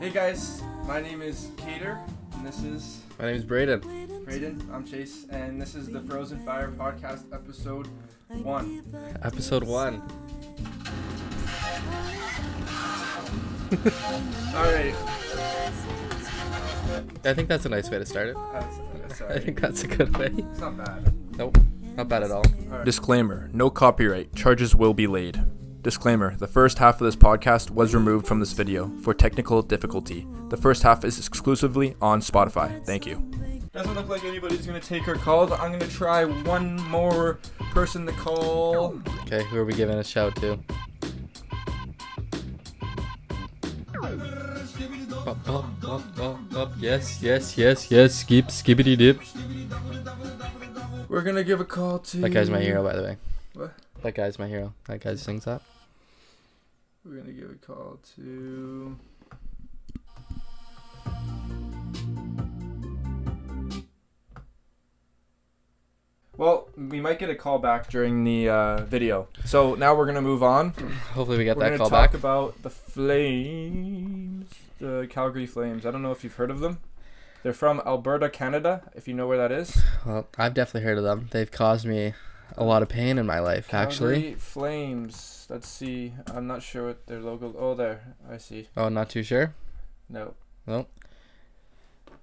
Hey guys, my name is Cater, and this is... My name is Braden. Braden, I'm Chase, and this is the Frozen Fire Podcast, Episode 1. Episode 1. Alright. I think that's a nice way to start it. I think that's a good way. It's not bad. Nope, not bad at all. Disclaimer, no copyright. Charges will be laid. Disclaimer, the first half of this podcast was removed from this video for technical difficulty. The first half is exclusively on Spotify. Thank you. Doesn't look like anybody's going to take our calls. I'm going to try one more person to call. Okay, who are we giving a shout to? Up. Yes. Skip, skibbity dip. We're going to give a call to... That guy's my hero, by the way. What? That guy's my hero. That guy sings that. We're going to give a call to... Well, we might get a call back during the video. So now we're going to move on. Hopefully we get that call We're going back. to talk about the Flames, the Calgary Flames. I don't know if you've heard of them. They're from Alberta, Canada, if you know where that is. Well, I've definitely heard of them. They've caused me a lot of pain in my life, actually. Calgary Flames. Let's see. I'm not sure what their logo... Oh, there. I see. Oh, not too sure? No. Nope.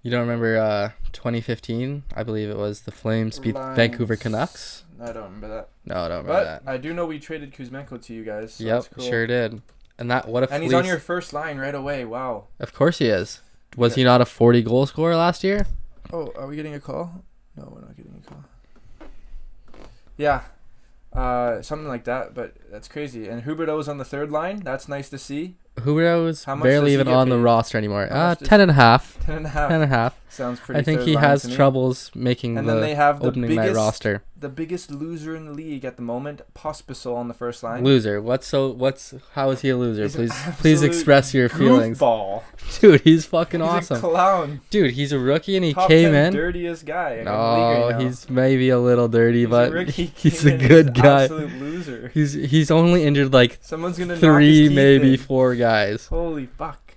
You don't remember 2015? I believe it was the Flames beat Vancouver Canucks. I don't remember that. No, I don't remember that. But I do know we traded Kuzmenko to you guys. So Yep, that's cool. sure did. And that what a And he's on your first line right away. Wow. Of course he is. Was he not a 40 goal scorer last year? Oh, are we getting a call? No, we're not getting a call. Yeah. Something like that, but that's crazy. And Huberdeau's on the third line. That's nice to see. Huberdeau's How much barely does he even get on the paid? roster anymore. How much 10.5. 10.5. 10.5. Sounds pretty. I think third he line has to me. troubles making And then they have the opening night roster. The biggest loser in the league at the moment, Pospisil on the first line. Loser. How is he a loser? He's an Please express your feelings. Goofball. Dude, he's fucking He's awesome. a clown. Dude, he's a rookie and he Top came 10 in. dirtiest guy. in the league No, right now. he's maybe a little dirty, He's but a rookie. he's a Came in, good he's guy. Absolute loser. He's only injured like Someone's gonna knock his 3, teeth maybe in. 4 guys. Holy fuck.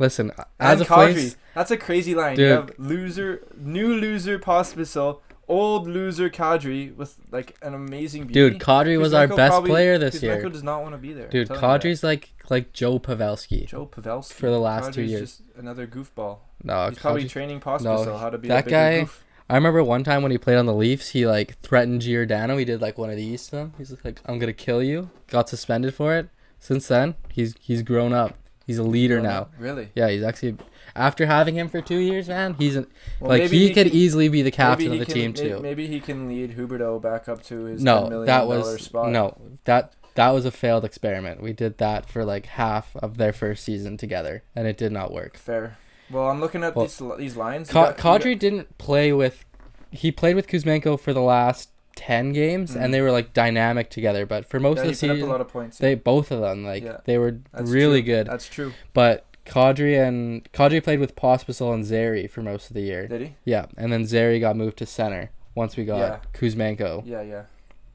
Listen, as And a Kadri. Flames, That's a crazy line. Dude. You have new loser Pospisil, old loser Kadri with like an amazing beauty. dude, Kadri was our Kuzmenko best probably- player this Kuzmenko year. does not want to be there. Dude, I'm telling you Kadri's like Joe Pavelski. that. Joe Pavelski for the last 2 Kadri's years. Just another goofball. No, He's probably Kadri, training Pospisil how to be that a bigger guy- goof. I remember one time when he played on the Leafs, he like threatened Giordano. He did like one of these to him. He's like, "I'm gonna kill you." Got suspended for it. Since then, he's grown up. He's a leader now. Really? Yeah, he's actually after having him for 2 years, man. He's Well, like maybe he could can- easily be the captain of maybe the he team can, too. Maybe he can lead Huberdeau back up to his $10 No, million that was spot. no that was a failed experiment. We did that for like half of their first season together, and it did not work. Fair. Well, I'm looking at Well, these lines. Kadri didn't play with. He played with Kuzmenko for the last 10 games, and they were like dynamic together. But for most of the he put up a season, lot of points. they both of them they were That's really true. good. That's true. But Kadri played with Pospisil and Zary for most of the year. Did he? Yeah, and then Zary got moved to center once we got Yeah. Kuzmenko. Yeah.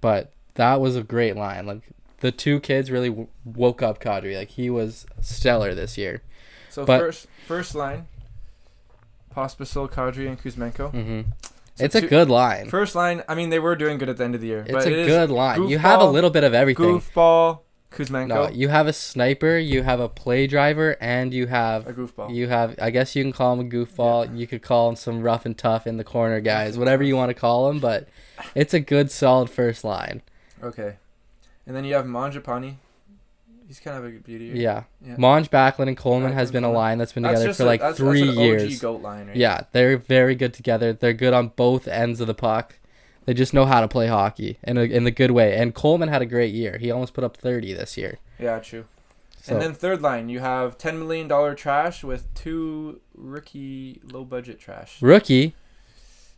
But that was a great line. Like the two kids really woke up Kadri. Like he was stellar this year. So But- first line, Pospisil, Kadri, and Kuzmenko. Mm-hmm. So It's a good line. First line, I mean, they were doing good at the end of the year. It's but a it is good line. You have a goofball, little bit of everything. Goofball, Kuzmenko, No, you have a sniper, you have a play driver, and you a have goofball. I guess you can call him a goofball. You could call him some rough and tough in the corner guys, whatever you want to call him. But it's a good, solid first line. Okay. And then you have Mangiapane. He's kind of a beauty. Yeah. Yeah. Monge, Backlund, and Coleman has Backlund, been a Coleman. line that's been That's together just for like that's 3 an OG years. goat line, right? Yeah, they're very good together. They're good on both ends of the puck. They just know how to play hockey in the good way. And Coleman had a great year. He almost put up 30 this year. Yeah, true. So, And then third line, you have $10 million trash with 2 rookie low budget trash. rookie,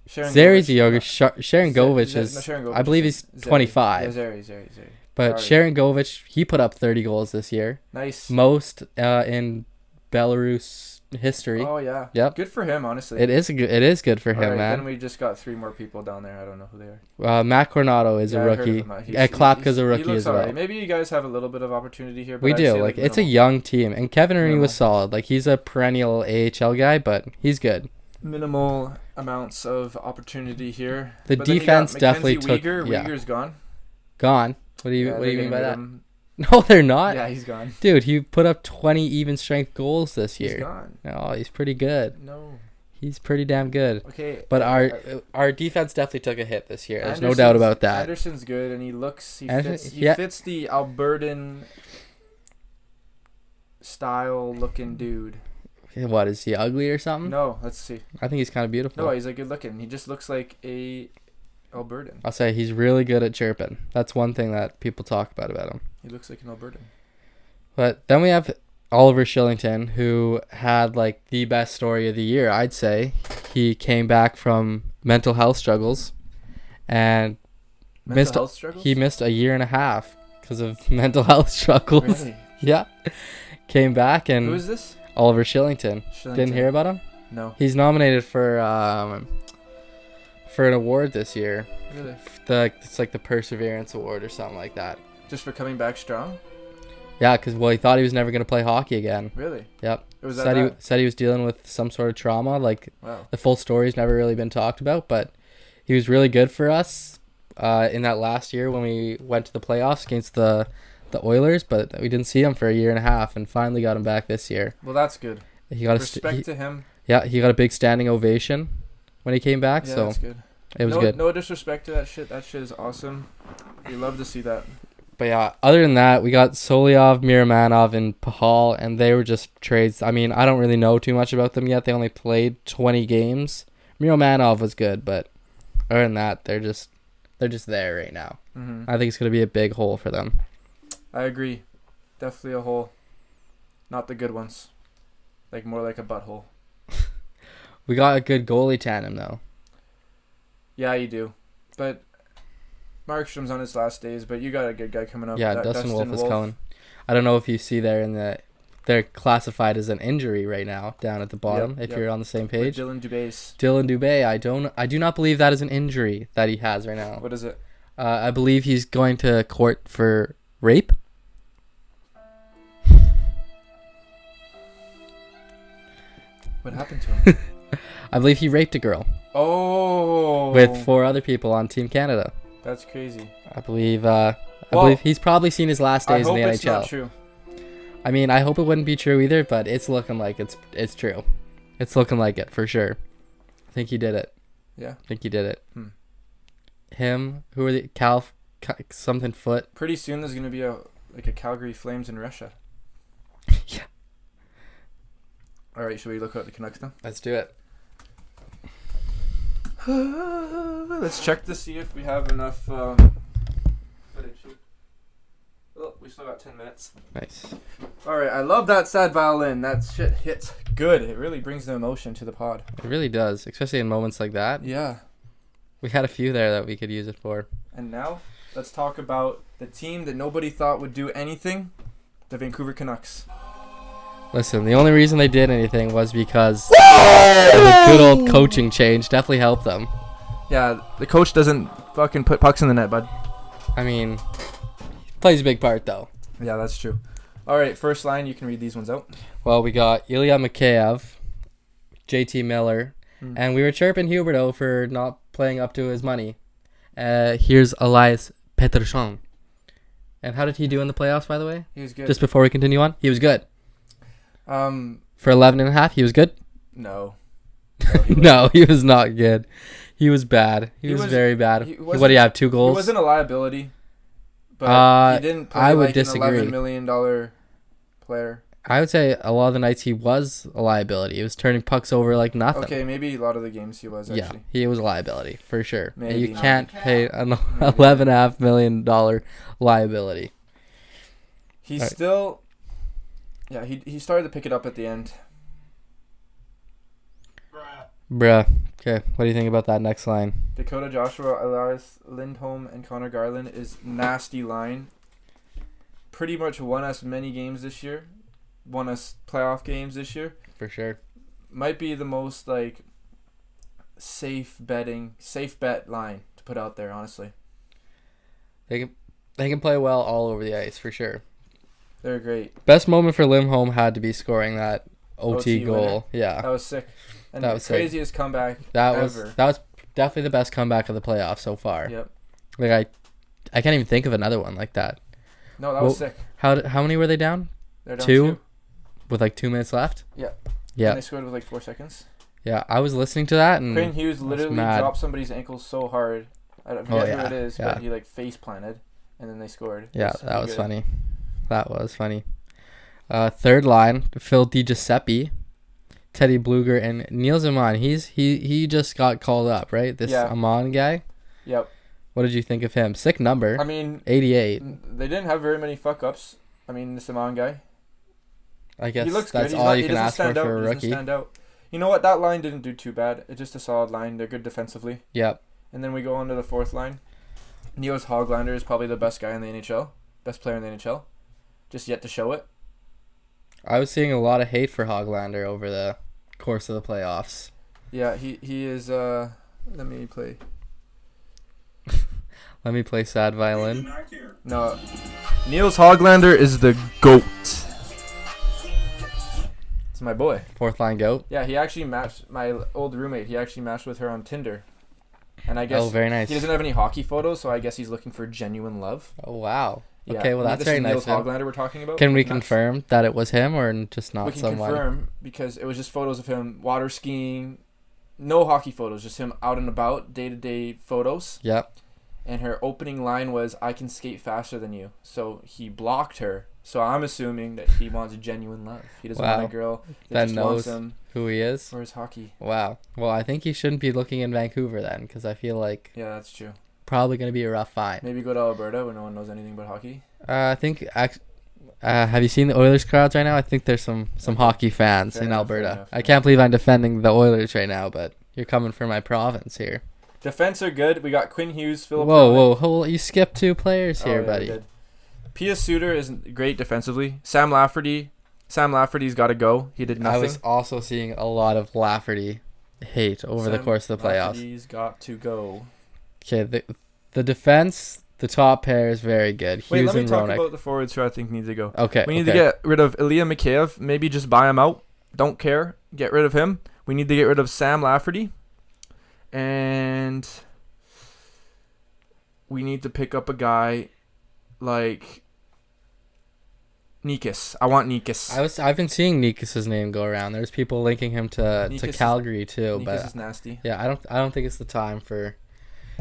Sharon Zary's Govich- younger. Sharon Govich no, is, Sharon Govich I believe is he's Zary. 25. Yeah, Zary. But Sorry. Sharon Govich, he put up 30 goals this year. Nice. Most in Belarus history. Oh yeah. Yep. Good for him, honestly. It is good for All him, right, man. Then we just got 3 more people down there. I don't know who they are. Matt Coronado is a I heard of rookie. him. Klapka's a He rookie looks as well. alright. Maybe you guys have a little bit of opportunity here. But We I'd do. say, Like it's a minimal. young team, and Kevin Ernie Minimal. was solid. Like he's a perennial AHL guy, but he's good. Minimal amounts of opportunity here. The But then you defense got definitely Mackenzie took. Uyghur. Yeah, Uyghur's gone. gone. What do you Yeah, What do you they're mean by getting rid that? of him. No, they're not. Yeah, he's gone. Dude, he put up 20 even strength goals this He's year. gone. Oh, he's pretty good. No. He's pretty damn good. Okay. But our defense definitely took a hit this year. There's no doubt Anderson's- about that. Anderson's good, and he Anderson- fits the Albertan style looking dude. What, is he ugly or something? No, let's see. I think he's kind of beautiful. No, he's like good looking. He just looks like a Albertan. I'll say he's really good at chirping. That's one thing that people talk about him. He looks like an Albertan. But then we have Oliver Shillington, who had like the best story of the year, I'd say. He came back from mental health struggles and Mental health struggles? he missed a year and a half because of mental health struggles. Really? Yeah. Came back and Who is this? Oliver Shillington. Shillington. Didn't hear about him? No. He's nominated for an award this year. Really? It's like the Perseverance Award or something like that. Just for coming back strong? Yeah, because he thought he was never going to play hockey again. Really? Yep. It was that Said he was dealing with some sort of trauma. Like Wow. the full story's never really been talked about, but he was really good for us in that last year when we went to the playoffs against the Oilers, but we didn't see him for a year and a half, and finally got him back this year. Well, that's good. He got Respect to him. Yeah, he got a big standing ovation when he came back. Yeah, so that's good. it was good. No disrespect to that shit. That shit is awesome. We love to see that. But yeah, other than that, we got Solyov, Miramanov, and Pahal, and they were just trades. I mean, I don't really know too much about them yet. They only played 20 games. Miramanov was good, but other than that, they're just there right now. Mm-hmm. I think it's going to be a big hole for them. I agree. Definitely a hole. Not the good ones. Like more like a butthole. We got a good goalie tandem, though. Yeah, you do. But Markstrom's on his last days, but you got a good guy coming up. Yeah, Dustin Wolf is coming. I don't know if you see there they're classified as an injury right now down at the bottom. If you're on the same page, With Dylan Dubase. Dylan Dubé. I do not believe that is an injury that he has right now. What is it? I believe he's going to court for rape. What happened to him? I believe he raped a girl Oh. with 4 other people on Team Canada. That's crazy. I believe he's probably seen his last days in the it's NHL. not true. I mean, I hope it wouldn't be true either, but it's looking like it's true. It's looking like it for sure. I think he did it. Yeah. I think he did it. Hmm. Him, who are the something foot? Pretty soon there's gonna be a Calgary Flames in Russia. Yeah. All right, should we look at the Canucks now? Let's do it. Let's check to see if we have enough footage. Oh, we still got 10 minutes. Nice. All right, I love that sad violin. That shit hits good. It really brings the emotion to the pod. It really does, especially in moments like that. Yeah. We had a few there that we could use it for. And now, let's talk about the team that nobody thought would do anything, the Vancouver Canucks. Listen, the only reason they did anything was because the good old coaching change definitely helped them. Yeah, the coach doesn't fucking put pucks in the net, bud. I mean, plays a big part though. Yeah, that's true. All right, first line, you can read these ones out. Well, we got Ilya Mikheyev, JT Miller, and we were chirping Huberdeau for not playing up to his money. Here's Elias Pettersson. And how did he do in the playoffs, by the way? He was good. Just before we continue on, he was good. For 11.5, he was good? No. No, he was not good. He was bad. He was very bad. What do you have, 2 goals? He wasn't a liability, but he didn't play I would like disagree. an $11 million player. I would say a lot of the nights he was a liability. He was turning pucks over like nothing. Okay, maybe a lot of the games he was, actually. Yeah, he was a liability, for sure. Maybe. You can't pay an $11.5 million liability. He's All right. still... Yeah, he started to pick it up at the end. Bruh. Okay, what do you think about that next line? Dakota Joshua, Elias Lindholm, and Connor Garland is nasty line. Pretty much won us many games this year. won us playoff games this year. For sure. Might be the most like safe bet line to put out there. Honestly, They can play well all over the ice for sure. they're great. Best moment for Lindholm had to be scoring that OT OT goal. winner. Yeah, That was sick. And That the was sick. craziest comeback that ever. was definitely the best comeback of the playoffs so far. Yep. Like I can't even think of another one like that. No, that was sick. How many were they down? They're down 2? With like 2 minutes left? Yeah. Yeah. And they scored with like 4 seconds. Yeah, I was listening to that and Quinn Hughes literally mad. dropped somebody's ankles so hard. I don't forget who yeah, it is, yeah. but he like face planted, and then they scored. Yeah, It that was good. funny. That was funny. Third line, Phil DiGiuseppe, Teddy Bluger, and Neil Zaman. He just got called up, right? This Yeah. Amon guy. Yep. What did you think of him? Sick number. I mean, 88. they didn't have very many fuck ups. I mean, the Saman guy. I guess He looks that's good. all He you can doesn't ask for stand out. a He doesn't rookie. stand out. You know what? That line didn't do too bad. It's just a solid line. They're good defensively. Yep. And then we go on to the fourth line. Niels Hoglander is probably the best guy in the NHL. Best player in the NHL. Just yet to show it. I was seeing a lot of hate for Hoglander over the course of the playoffs. Yeah, he is. Let me play. Let me play sad violin. No, Niels Hoglander is the GOAT. it's my boy. Fourth line goat. Yeah, he actually matched my old roommate. He actually matched with her on Tinder. And I guess Oh, very nice. he doesn't have any hockey photos, so I guess he's looking for genuine love. Oh, wow. Yeah. Okay, well, I mean, that's this very is nice Niels of him. Hoglander we're talking about. Can we Not- confirm that it was him or just not We can someone? confirm because it was just photos of him water skiing. No hockey photos, just him out and about, day-to-day photos. Yep. And her opening line was, "I can skate faster than you." So he blocked her. So I'm assuming that he wants genuine love. He doesn't Wow. want a girl that That just wants knows him who he is. for his hockey. Wow. Well, I think he shouldn't be looking in Vancouver then, because I feel like Yeah, that's true. probably going to be a rough find. Maybe go to Alberta where no one knows anything about hockey. I think. Have you seen the Oilers crowds right now? I think there's some hockey fans Fair in enough, fair Alberta. enough, I fair can't believe I'm defending the Oilers right now, but you're coming for my province here. Defense are good. We got Quinn Hughes, Philip. Whoa! You skipped 2 players here, buddy. Pia Suter is great defensively. Sam Lafferty's got to go. He did I nothing. was also seeing a lot of Lafferty hate over the course of the playoffs. Lafferty's got to go. Okay, the defense, the top pair is very good. Wait, Hughes let me and talk Roenick. about the forwards who I think need to go. Okay, We need to get rid of Ilya Mikheyev. Maybe just buy him out. Don't care. Get rid of him. We need to get rid of Sam Lafferty. And we need to pick up a guy like Nikas. I want Nikas. I've been seeing Nikis's name go around. There's people linking him to Nikas Calgary too, Nikas but is nasty. yeah, I don't think it's the time for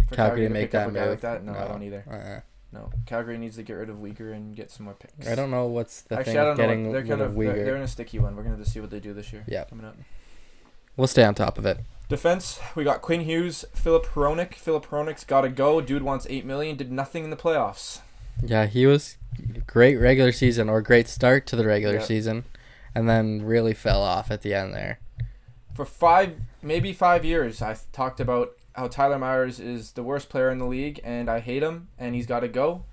For Calgary to pick make up that a guy move. like that? No, I don't either. Uh-uh. No, Calgary needs to get rid of Uyghur and get some more picks. I don't know what's the Actually, thing I of don't getting know. They're rid kind of of Uyghur. they're in a sticky one. We're gonna have to see what they do this year. Yeah. Coming up. We'll stay on top of it. Defense, we got Quinn Hughes, Philip Hronek. Philip Hronek's got to go. Dude wants $8 million. Did nothing in the playoffs. Yeah, he was great regular season or great start to the regular Yep. season, and then really fell off at the end there. For maybe 5 years, I talked about how Tyler Myers is the worst player in the league, and I hate him, and he's got to go.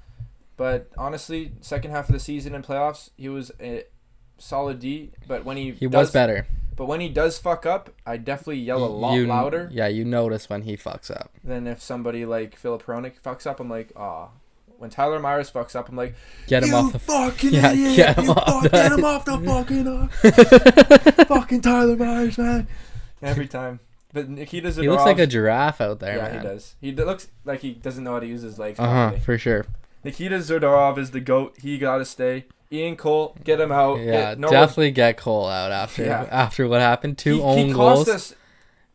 But honestly, second half of the season in playoffs, he was a solid D. But when he was better. But when he does fuck up, I definitely yell a lot louder Yeah, you notice when he fucks up. than if somebody like Philip Hronek fucks up. I'm like, ah. When Tyler Myers fucks up, I'm like, Get him you off the fucking yeah, idiot! get him You off fuck- the get him off the fucking fucking Tyler Myers, man. Every time. But Nikita Zadorov, He looks like a giraffe out there, yeah, man. he does. He looks like he doesn't know how to use his legs. Uh-huh, properly. for sure. Nikita Zadorov is the GOAT. He got to stay. Ian Cole, get him out. Yeah, definitely get Cole out after what happened. Two own he goals. cost us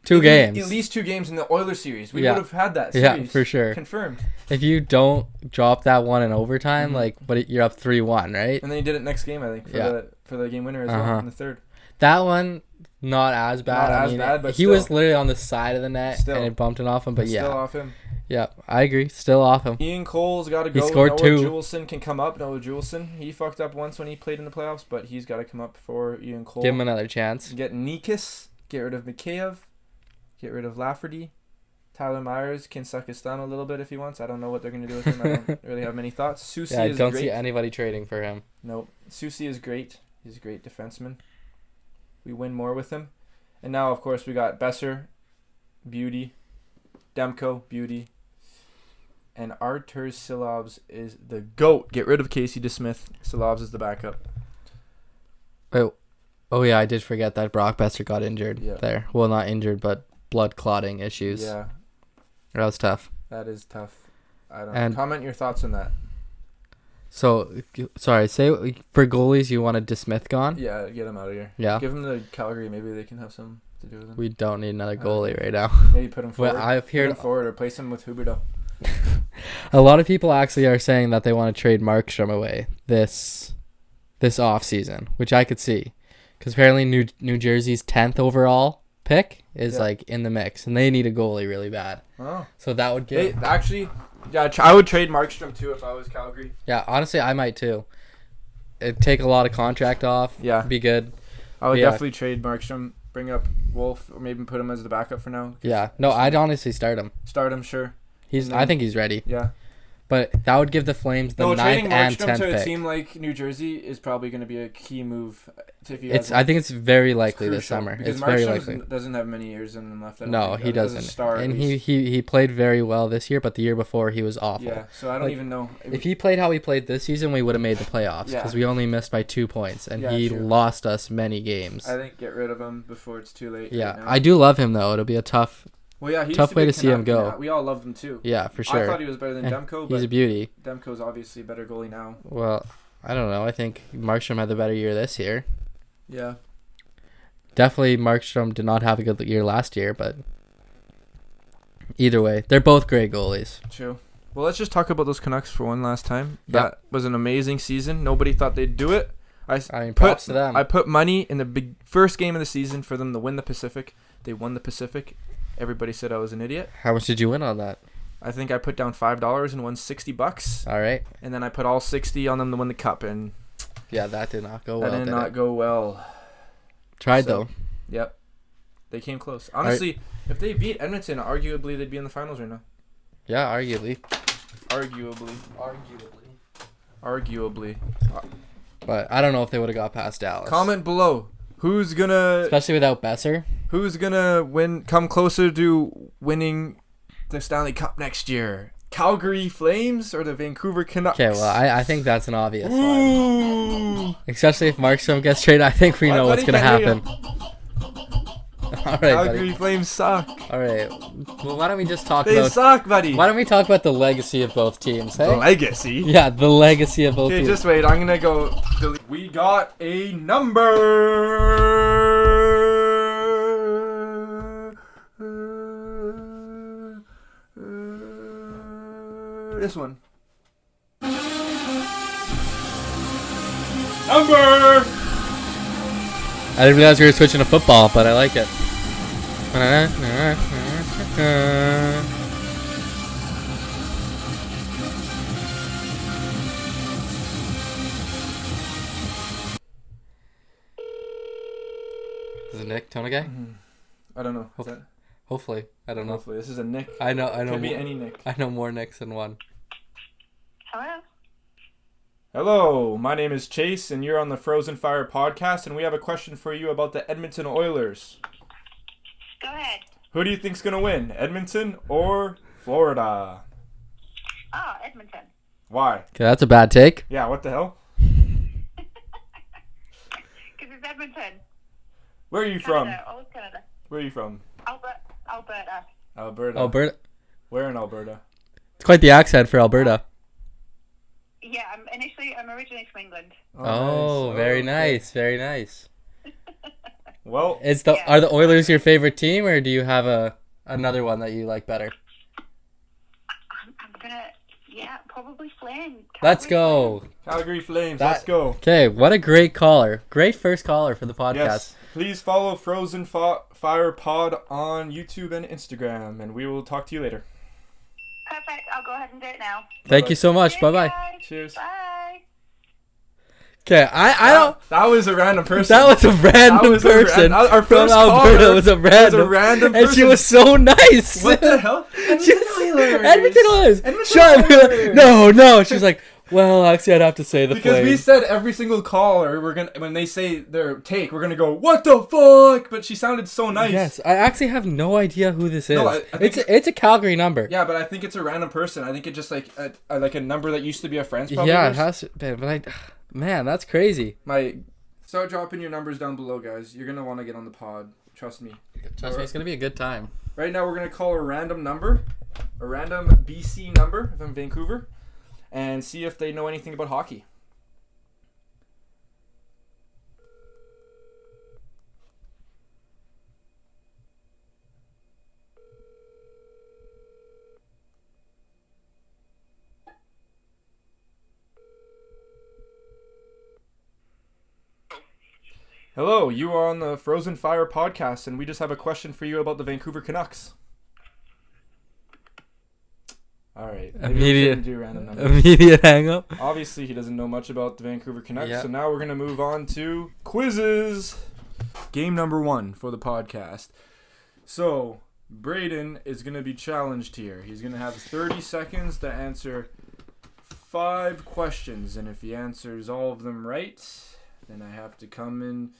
2 games. At least 2 games in the Oilers series. We Yeah. would have had that series. Yeah, for sure. Confirmed. If you don't drop that one in overtime, Mhm. you're up 3-1, right? And then he did it next game, I think, for the game winner as well Uh-huh. in the third. That one, not as bad. Not as bad, but he still. was literally on the side of the net Still. and it bumped it off him. But Still yeah, off him. yeah, I agree. Still off him. Ian Cole's got to He go. scored Noah 2. Juleson can come up. Noah Juleson, he fucked up once when he played in the playoffs, but he's got to come up for Ian Cole. Give him another chance. Get Nikas. Get rid of Mikheyev. Get rid of Lafferty. Tyler Myers can suck his thumb a little bit if he wants. I don't know what they're going to do with him. I don't really have many thoughts. Susie Yeah, I is don't great. see anybody trading for him. Nope. Susie is great. He's a great defenseman. We win more with him. And now, of course, we got Besser, beauty. Demko, beauty. And Artur Silovs is the GOAT. Get rid of Casey DeSmith. Silovs is the backup. Oh yeah, I did forget that Brock Besser got injured there. Well, not injured, but blood clotting issues. Yeah. That was tough. That is tough. I don't know. Comment your thoughts on that. So, sorry, say for goalies you wanted DeSmith gone? Yeah, get him out of here. Yeah. Give him to Calgary. Maybe they can have some to do with him. We don't need another goalie right now. Maybe put him forward. Well, I've heard put him forward or place him with Huberdeau. A lot of people actually are saying that they want to trade Markstrom away this off season, which I could see, because apparently New Jersey's 10th overall pick is like in the mix, and they need a goalie really bad. Oh, so that would give. I would trade Markstrom too if I was Calgary. Yeah, honestly, I might too. It'd take a lot of contract off. Yeah, be good. I would definitely trade Markstrom. Bring up Wolf, or maybe put him as the backup for now. Yeah, no, I'd honestly start him. Start him, sure. I think he's ready. Yeah. But that would give the Flames the 9th and 10th pick. To a team like New Jersey is probably going to be a key move. I think it's very likely this summer. It's very likely. Doesn't have many years in him left. No, he doesn't. And he played very well this year, but the year before he was awful. Yeah, so I don't even know. If he played how he played this season, we would have made the playoffs because we only missed by 2 points, and he lost us many games. I think get rid of him before it's too late. Yeah, right, I do love him though. It'll be a tough way to see him go. Yeah, we all loved him too. Yeah, for sure. I thought he was better than Demko, but he's a beauty. Demko's obviously a better goalie now. Well, I don't know. I think Markstrom had the better year this year. Yeah. Definitely Markstrom did not have a good year last year, but either way, they're both great goalies. True. Well, let's just talk about those Canucks for one last time. That was an amazing season. Nobody thought they'd do it. Props to them. I put money in the first game of the season for them to win the Pacific. They won the Pacific. Everybody said I was an idiot. How much did you win on that? I think I put down $5 and won $60. All right. And then I put all 60 on them to win the cup, and that did not go well. That did not go well. Tried though. Yep. They came close. Honestly, if they beat Edmonton, arguably they'd be in the finals right now. Yeah, arguably. But I don't know if they would have got past Dallas. Comment below. Who's gonna, especially without Besser, who's gonna come closer to winning the Stanley Cup next year? Calgary Flames or the Vancouver Canucks? Okay, well, I think that's an obvious one. Especially if Markstrom gets traded, I think we know what's gonna happen. All right, Calgary buddy. Flames suck. All right. Well, why don't we just talk They suck, buddy. Why don't we talk about the legacy of both teams? Hey? The legacy? Yeah, the legacy of both teams. Okay, just wait. I'm gonna go. We got a number. This one. Number. I didn't realize we were switching to football, but I like it. Is it Nick, Tona guy? I don't know. Hopefully. I don't know. Hopefully. This is a Nick. I know. Could be any Nick. I know more Nicks than one. Hello? Hello, my name is Chase, and you're on the Frozen Fire podcast, and we have a question for you about the Edmonton Oilers. Go ahead. Who do you think's going to win, Edmonton or Florida? Oh, Edmonton. Why? Okay, that's a bad take. Yeah, what the hell? Because it's Edmonton. Where are you from? Old Canada. Where are you from? Alberta. Alberta. Where in Alberta? It's quite the accent for Alberta. Yeah, I'm originally from England. Oh, nice. Very nice. Very nice. Well, are the Oilers your favorite team, or do you have another one that you like better? I'm gonna, probably Flames. Let's go. Calgary Flames. Let's go. Okay, what a great caller. Great first caller for the podcast. Yes. Please follow FrozenFirePod on YouTube and Instagram, and we will talk to you later. Perfect. I'll go ahead and do it now. Thank you so much. Bye-bye. Cheers. Bye. Okay, I don't... That was a random person. That was a random person. Our first from Alberta was a random person. And she was so nice. What the hell? Edmonton Oilers. Shut up. No. She's like, Well, actually, I'd have to say the Because we Flames. said every single caller, when they say their take, we're gonna go, what the fuck? But she sounded so nice. Yes, I actually have no idea who this is. No, I think it's a Calgary number. Yeah, but I think it's a random person. I think it's just like a number that used to be a friend's. Probably Yeah, it has to, man, that's crazy. Start dropping your numbers down below, guys. You're gonna want to get on the pod. Trust me. Trust me, it's gonna be a good time. Right now, we're gonna call a random number, a random BC number from Vancouver, and see if they know anything about hockey. Hello, you are on the Frozen Fire podcast, and we just have a question for you about the Vancouver Canucks. All right. Maybe we shouldn't do random numbers. Immediate hang up. Obviously, he doesn't know much about the Vancouver Canucks, Yep. so now we're going to move on to quizzes. Game number 1 for the podcast. So, Braden is going to be challenged here. He's going to have 30 seconds to answer 5 questions, and if he answers all of them right, then I have to come and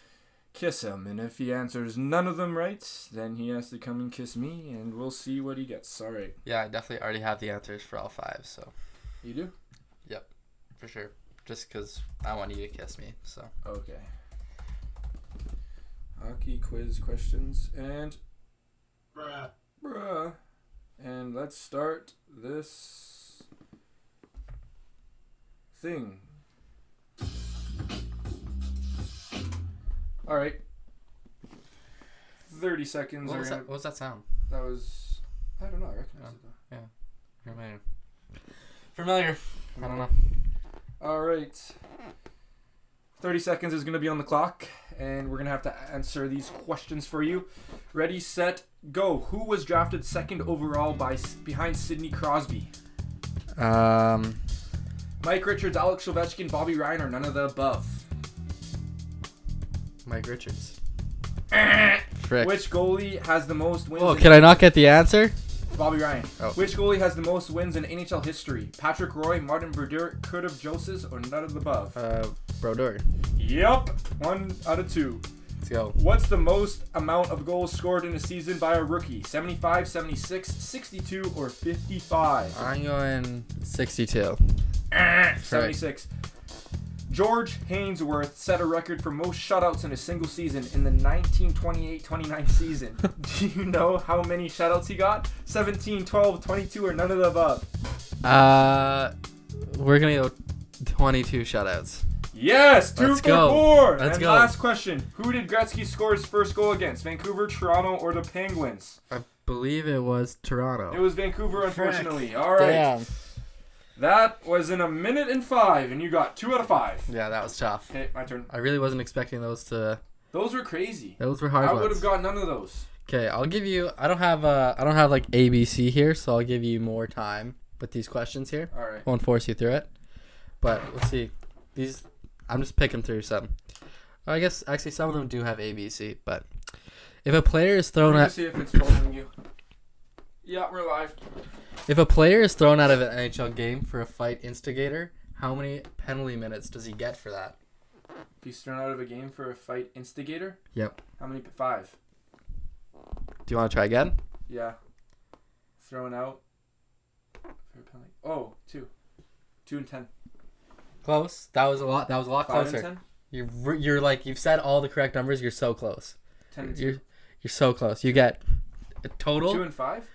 kiss him. And if he answers none of them right, then he has to come and kiss me, and we'll see what he gets. All right. Yeah, I definitely already have the answers for all 5, so. You do? Yep, for sure. Just because I want you to kiss me, so. Okay. Hockey quiz questions and bruh. And let's start this thing. All right. 30 seconds. What was that sound? That was, I don't know. I recognize it though. Yeah. Familiar. I don't know. All right. 30 seconds is going to be on the clock, and we're going to have to answer these questions for you. Ready, set, go. Who was drafted second overall behind Sidney Crosby? Mike Richards, Alex Ovechkin, Bobby Ryan, or none of the above? Mike Richards. Frick. Which goalie has the most wins? Oh, can I not get the answer? Bobby Ryan. Oh. Which goalie has the most wins in NHL history? Patrick Roy, Martin Brodeur, Kurt Joseph, or none of the above? Brodeur. Yep. 1 out of 2. Let's go. What's the most amount of goals scored in a season by a rookie? 75, 76, 62, or 55? I'm going 62. 76. George Hainsworth set a record for most shutouts in a single season in the 1928-29 season. Do you know how many shutouts he got? 17, 12, 22, or none of the above? We're going to go 22 shutouts. Yes, 2 Let's for go. 4. Let's and go. last question. Who did Gretzky score his first goal against? Vancouver, Toronto, or the Penguins? I believe it was Toronto. It was Vancouver, unfortunately. All right. Damn. That was in 1 minute and 5, and you got 2 out of 5. Yeah, that was tough. Okay, my turn. I really wasn't expecting those to... Those were crazy. Those were hard I ones. would have got none of those. Okay, I'll give you... I don't have like ABC here, so I'll give you more time with these questions here. All right. Won't force you through it. But let's see. These... I'm just picking through some. I guess, actually, some of them do have ABC, but... If a player is thrown Let me at... see if it's following you. Yeah, we're live. If a player is thrown out of an NHL game for a fight instigator, how many penalty minutes does he get for that? If he's thrown out of a game for a fight instigator? Yep. How many? 5. Do you want to try again? Yeah. Thrown out. For a penalty. Oh, 2. 2 and 10. Close. That was a lot 5 closer. and 10? You're like, you've said all the correct numbers. You're so close. 10 and 2. You're so close. You get a total. 2 and 5?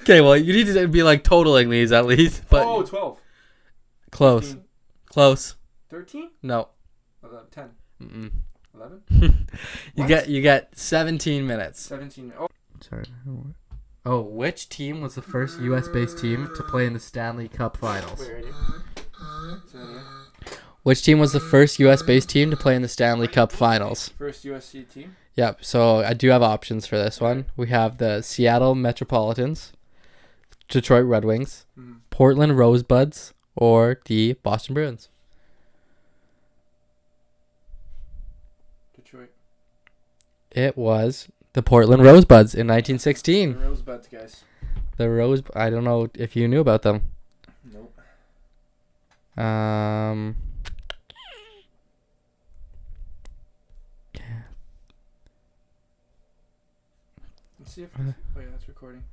Okay, well, you need to be like totaling these at least. But 12. Close. 15. Close. 13? No. 10. Mm-mm. 11? You get 17 minutes. 17. Oh. Sorry. Oh, which team was the first U.S.-based team to play in the Stanley Cup Finals? Wait, ready? Which team was the first U.S.-based team to play in the Stanley Cup Finals? First USC team? Yep, so I do have options for this one. We have the Seattle Metropolitans, Detroit Red Wings, Portland Rosebuds, or the Boston Bruins. Detroit. It was the Portland Rosebuds in 1916. The Rosebuds, guys. The Rose. I don't know if you knew about them. Nope. Let's see if. Oh yeah, it's recording.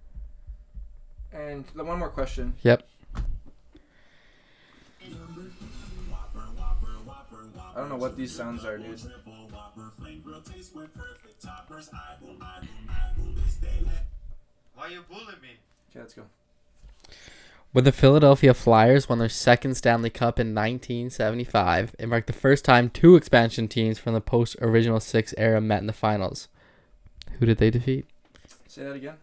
And one more question. Yep. I don't know what these sounds are, dude. Why you bullying me? Okay, let's go. When the Philadelphia Flyers won their second Stanley Cup in 1975, it marked the first time two expansion teams from the post-Original Six era met in the finals. Who did they defeat? Say that again.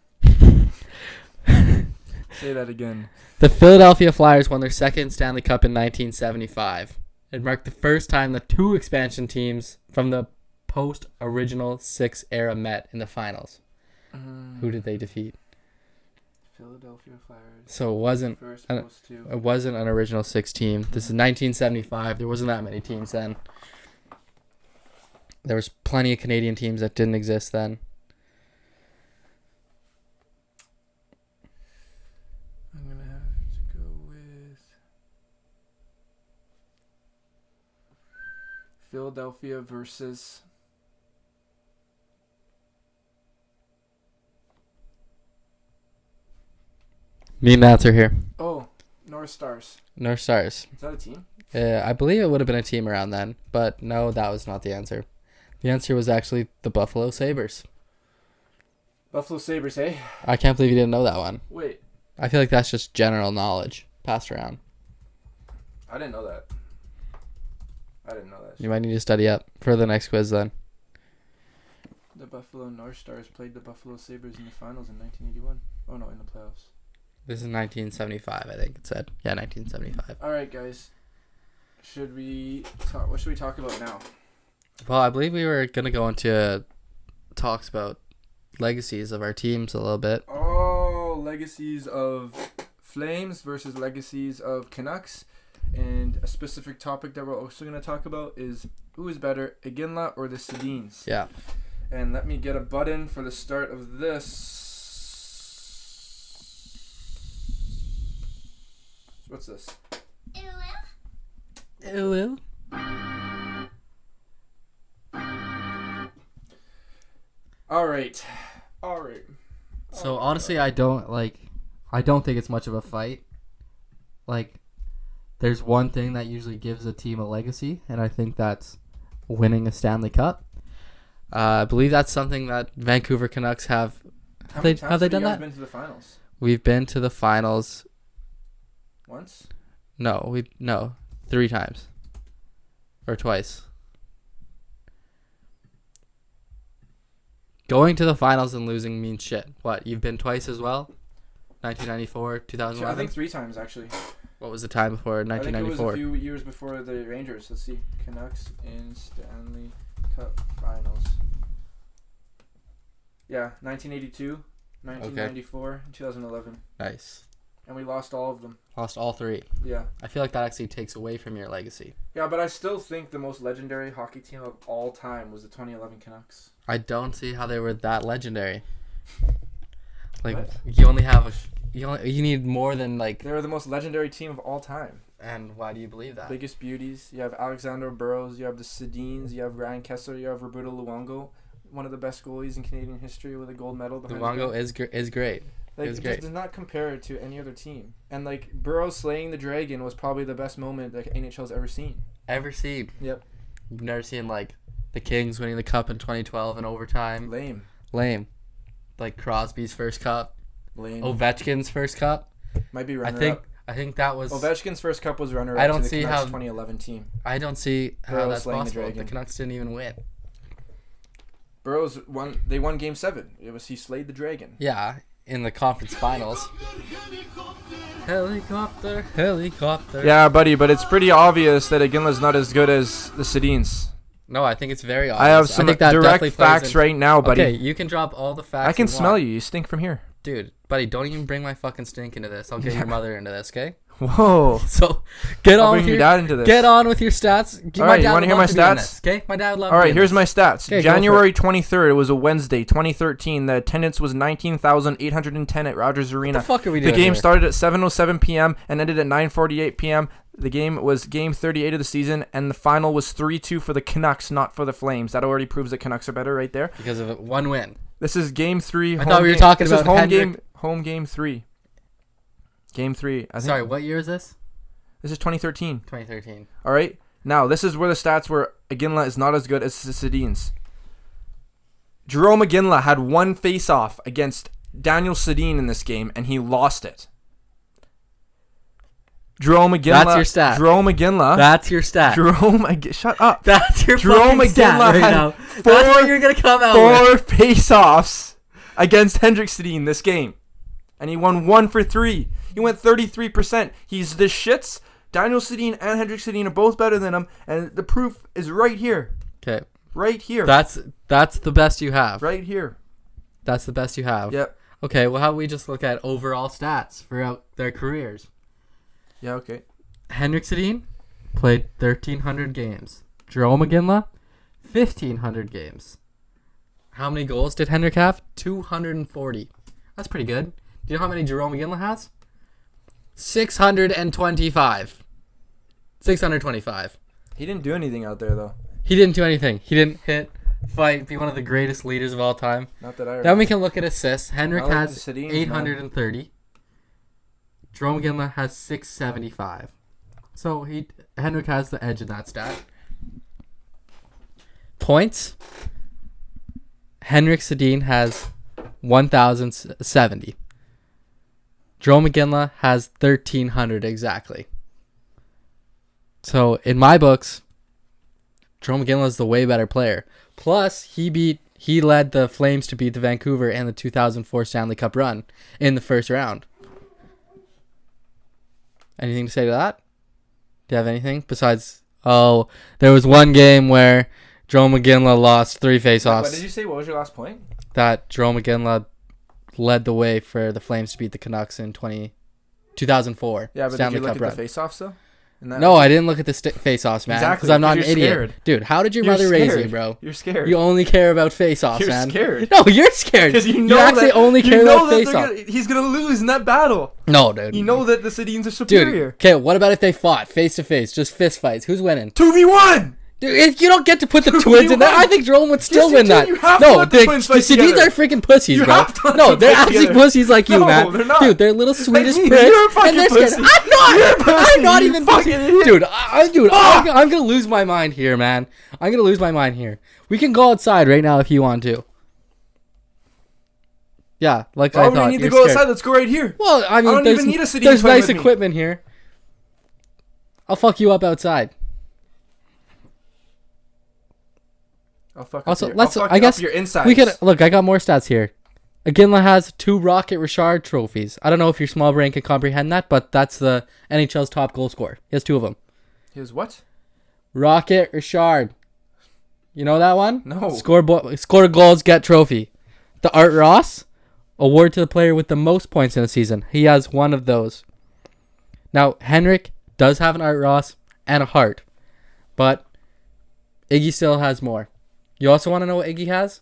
Say that again. The Philadelphia Flyers won their second Stanley Cup in 1975. It marked the first time the two expansion teams from the post-Original Six era met in the finals. Who did they defeat? Philadelphia Flyers. So it wasn't an Original Six team. This is 1975. There wasn't that many teams then. There was plenty of Canadian teams that didn't exist then. I'm going to have to go with Philadelphia versus... Me and Nats are here. Oh, North Stars. North Stars. Is that a team? I believe it would have been a team around then, but no, that was not the answer. The answer was actually the Buffalo Sabres. Buffalo Sabres, eh? I can't believe you didn't know that one. Wait, I feel like that's just general knowledge passed around. I didn't know that. You might need to study up for the next quiz then. The Buffalo North Stars played the Buffalo Sabres in the finals in 1981. Oh no, in the playoffs. This is 1975, I think it said. Yeah, 1975. All right, guys. Should we talk? What should we talk about now? Well, I believe we were going to go into talks about legacies of our teams a little bit. Oh, legacies of Flames versus legacies of Canucks. And a specific topic that we're also going to talk about is who is better, Iginla or the Sedins? Yeah. And let me get a button for the start of this. What's this? Hello. All right. So honestly, I don't think it's much of a fight. Like, there's one thing that usually gives a team a legacy, and I think that's winning a Stanley Cup. I believe that's something that Vancouver Canucks have. Have they done that? Been to the finals? We've been to the finals. Once? No, 3 times. Or twice. Going to the finals and losing means shit. What, you've been twice as well? 1994, 2011? I think 3 times, actually. What was the time before 1994? I think it was a few years before the Rangers. Let's see. Canucks in Stanley Cup finals. Yeah, 1982, 1994, and 2011. Nice. And we lost all of them. Lost all 3. Yeah. I feel like that actually takes away from your legacy. Yeah, but I still think the most legendary hockey team of all time was the 2011 Canucks. I don't see how they were that legendary. Like, What? you only have you need more than like. They were the most legendary team of all time. And why do you believe that? Biggest beauties. You have Alexander Burrows. You have the Sedins. You have Ryan Kessler. You have Roberto Luongo, one of the best goalies in Canadian history with a gold medal behind Luongo his is great. Like, It was it great. just does not compare it to any other team. And like Burrows slaying the dragon was probably the best moment that NHL's ever seen. Ever seen? Yep. You've never seen like the Kings winning the cup in 2012 in overtime. Lame. Like Crosby's first cup. Lame. Ovechkin's first cup. Might be runner up. I think that was. Ovechkin's first cup was runner up. I don't to the see Canucks how 2011 team. I don't see how Burrows that's slaying the possible. The dragon. Canucks didn't even win. Burrows won. They won Game 7. He slayed the dragon. Yeah, in the conference finals. Helicopter. Yeah, buddy, but it's pretty obvious that Iginla's not as good as the Sedins. No, I think it's very obvious. I have some think that direct definitely plays facts right now, buddy. Okay, you can drop all the facts. I can you smell want. you. You stink from here. Dude, buddy, don't even bring my fucking stink into this. I'll get your mother into this, okay? Whoa. So get I'll on bring with your your dad into this. get on with your stats. All right, you want to hear my stats? Okay, my dad would love. All to right, be in here's this. my stats. Okay, go for January 23rd, it was a Wednesday, 2013. The attendance was 19,810 at Rogers Arena. What the fuck are we The doing game here? started at 7:07 p.m. and ended at 9:48 p.m. The game was game 38 of the season, and the final was 3-2 for the Canucks, not for the Flames. That already proves that Canucks are better right there. Because of one win. This is game 3. I thought we were talking this is about home game 3. Game 3. I think. Sorry, what year is this? This is 2013. 2013. All right. Now, this is where the stats were. Iginla is not as good as the Sedins. Jerome Iginla had one face-off against Daniel Sedin in this game, and he lost it. Jerome Iginla. That's your stat. Jerome Iginla. That's your stat. Shut up. That's your Jerome fucking stat Iginla right had now. That's what you're gonna come out with. 4 face-offs against Hendrik Sedin this game, and he won 1 for 3. He went 33%. He's the shits. Daniel Sedin and Hendrik Sedin are both better than him, and the proof is right here. Okay. Right here. That's the best you have. Right here. That's the best you have. Yep. Okay, well, how about we just look at overall stats throughout their careers? Yeah, okay. Hendrik Sedin played 1,300 games. Jerome Iginla, 1,500 games. How many goals did Hendrik have? 240. That's pretty good. Do you know how many Jerome Iginla has? 625. 625. He didn't do anything out there, though. He didn't do anything. He didn't hit, fight, be one of the greatest leaders of all time. Not that I remember. Then we can look at assists. Hendrik I like has the Sedins, 830. Jerome Iginla has 675. So Hendrik has the edge in that stat. Points. Hendrik Sedin has 1,070. Jerome Iginla has 1,300 exactly. So in my books, Jerome Iginla is the way better player. Plus, he led the Flames to beat the Vancouver in the 2004 Stanley Cup run in the first round. Anything to say to that? Do you have anything besides? Oh, there was one game where Jerome Iginla lost 3 faceoffs. What did you say? What was your last point? That Jerome Iginla led the way for the Flames to beat the Canucks in 2004. Yeah, but Stanley did you look Cup at run. the face-offs, though? No, I didn't look at the face-offs, man. Exactly, Because I'm not an because idiot. you're scared. Dude, how did your You're mother raise scared. you, bro? You're scared. You only care about face-offs, You're man. scared. No, you're scared. Because you know actually that, only care about face-offs. He's going to lose in that battle. No, dude. You know that the Sedins are Dude, superior. okay, what about if they fought face-to-face? Just fist fights. Who's winning? 2v1! Dude, if you don't get to put the twins in there, I think Jerome would still Yes, you win do. that. You have to No, let the twins fight Sedins together. are freaking pussies, You bro. have to let No, them they're fight actually together. pussies like you, No, man. they're not. Dude, they're little Swedish You're a prince, fucking and they're scared. pussy. I'm not. You're a pussy, I'm not you even fucking idiot. Dude, I'm gonna lose my mind here, man. I'm gonna lose my mind here. We can go outside right now if you want to. Yeah, like Why I would thought. we need to You're go scared. outside? Let's go right here. Well, I mean, don't there's, even need a Sedin there's playing nice with me. equipment here. I'll fuck you up outside. I'll fuck Also, up your, let's. I'll fuck I guess up your insides. we could look. I got more stats here. Iginla has 2 Rocket Richard trophies. I don't know if your small brain can comprehend that, but that's the NHL's top goal scorer. He has 2 of them. His what? Rocket Richard. You know that one? No. Score goals, get trophy. The Art Ross award to the player with the most points in a season. He has 1 of those. Now Henrik does have an Art Ross and a heart, but Iggy still has more. You also want to know what Iggy has?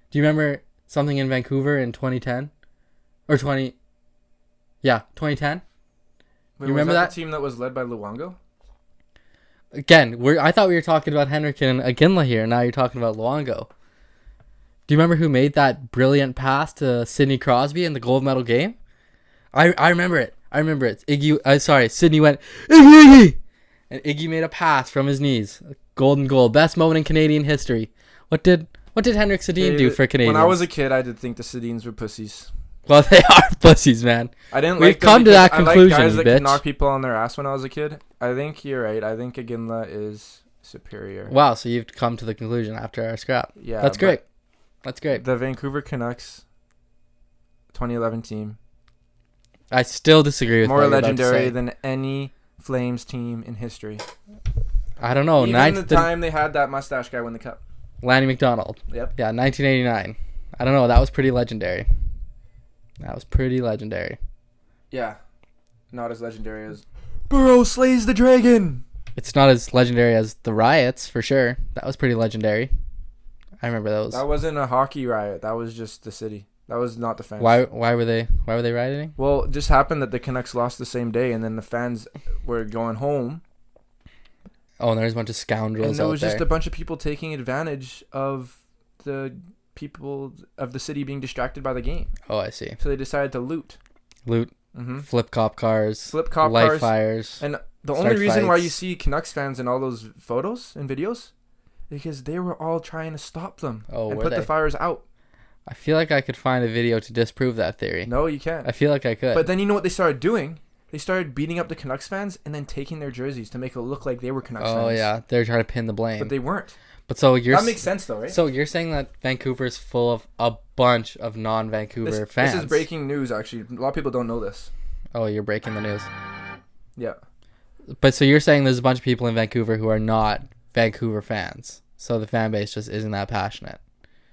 Do you remember something in Vancouver in 2010? Or 20... Yeah, 2010. Wait, You remember was that? the team that was led by Luongo? Again, I thought we were talking about Henrik and Iginla here. Now you're talking about Luongo. Do you remember who made that brilliant pass to Sidney Crosby in the gold medal game? I remember it. Sidney went, Iggy! And Iggy made a pass from his knees. Golden goal. Best moment in Canadian history. What did Henrik Sedin do for Canadians? When I was a kid, I did think the Sedins were pussies. Well, they are pussies, man. I didn't We've like them come to because that I liked conclusion, guys you that bitch. could knock people on their ass when I was a kid. I think you're right. I think Iginla is superior. Wow, so you've come to the conclusion after our scrap. Yeah, That's but great. That's great. The Vancouver Canucks 2011 team, I still disagree with more what you're about to legendary say. than any Flames team in history. I don't know. Even the time they had that mustache guy win the cup. Lanny McDonald. Yep. Yeah, 1989. I don't know. That was pretty legendary. Yeah, not as legendary as Burrow slays the dragon. It's not as legendary as the riots, for sure. That was pretty legendary. I remember those. That wasn't a hockey riot. That was just the city. That was not the fans. Why were they rioting? Well, it just happened that the Canucks lost the same day, and then the fans were going home. Oh, and there's a bunch of scoundrels And there out was there. just a bunch of people taking advantage of the people of the city being distracted by the game. Oh, I see. So they decided to loot. Mm-hmm. Flip cop cars. Flip cop light cars. fires. And the Start only reason why fights. you see Canucks fans in all those photos and videos is because they were all trying to stop them Oh, and were put they? the fires out. I feel like I could find a video to disprove that theory. No, you can't. I feel like I could. But then you know what they started doing? They started beating up the Canucks fans and then taking their jerseys to make it look like they were Canucks fans. Oh yeah, they're trying to pin the blame. But they weren't. But so you're That makes sense though, right? So you're saying that Vancouver's full of a bunch of non-Vancouver fans. This is breaking news, actually. A lot of people don't know this. Oh, you're breaking the news. Yeah. But so you're saying there's a bunch of people in Vancouver who are not Vancouver fans. So the fan base just isn't that passionate.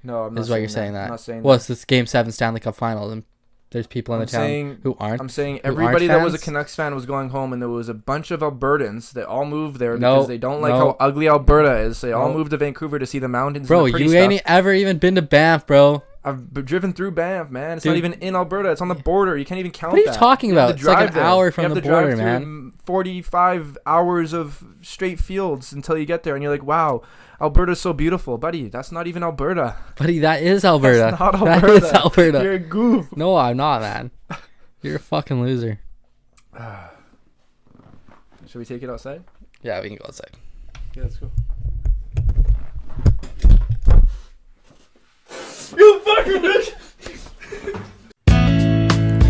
No, I'm not Is why saying you're saying that. I'm not saying Well, that. it's this Game 7 Stanley Cup final, and there's people in I'm the town saying- who aren't. I'm saying aren't everybody that was a fans? Canucks fan was going home, and there was a bunch of Albertans that all moved there No, because they don't like no. how ugly Alberta is. They all No. moved to Vancouver to see the mountains Bro, and the pretty you stuff. ain't ever even been to Banff, bro. I've driven through Banff, man. It's Dude. not even in Alberta. It's on the border. You can't even count What are you that. talking You have about? to It's like drive an there. hour You from have the to drive border, through man. 45 hours of straight fields until you get there, and you're like, wow, Alberta's so beautiful. Buddy, that's not even Alberta. Buddy, that is Alberta. That's not That Alberta. is Alberta. You're a goof. No, I'm not, man. You're a fucking loser. Should we take it outside? Yeah, we can go outside. Yeah, let's go. You fucker!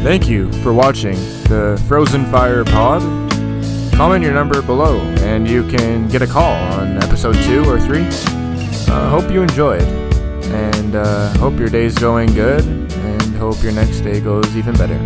Thank you for watching the Frozen Fire Pod. Comment your number below, and you can get a call on episode 2 or 3. Hope you enjoyed, and hope your day's going good, and hope your next day goes even better.